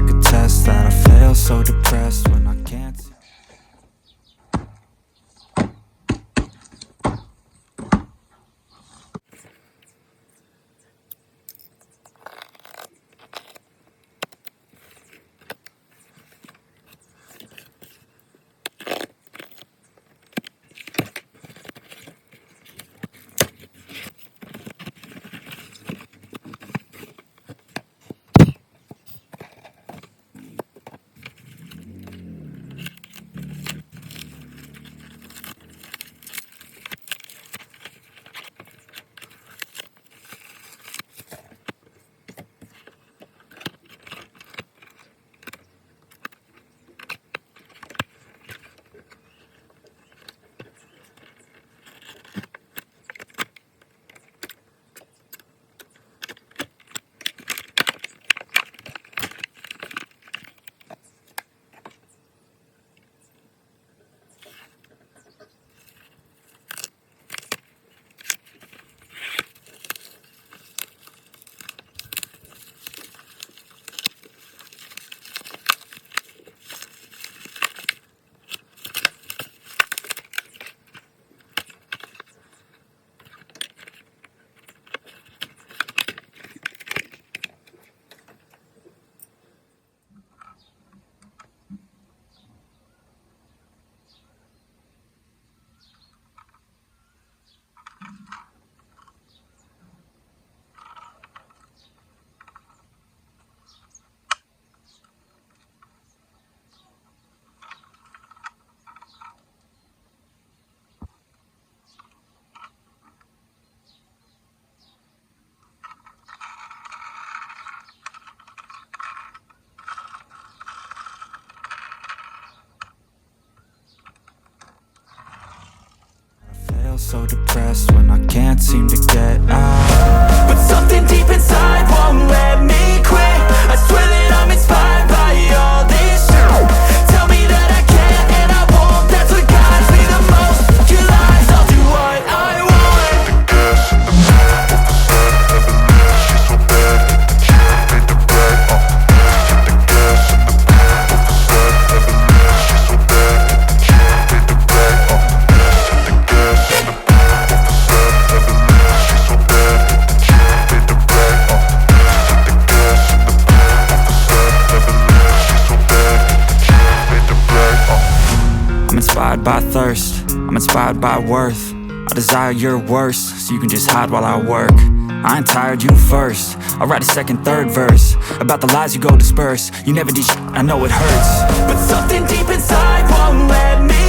could test that I fail so depressed when I can't see. So depressed when I can't seem to get out. But something deep inside won't let me quit. I swear that I'm inspired by all this shit. Tell me that I can and I won't. That's what guides me the most. Your lies, I'll do what I want. The gas in the back of the sun, never leave. She's so bad, she made the brag. The gas in the back of the sun, never leave. She's so bad, she made the brag. The gas in the by thirst, I'm inspired by worth. I desire your worst, so you can just hide while I work. I ain't tired, you first. I'll write a second, third verse about the lies you go disperse. You never did shit, I know it hurts. But something deep inside won't let me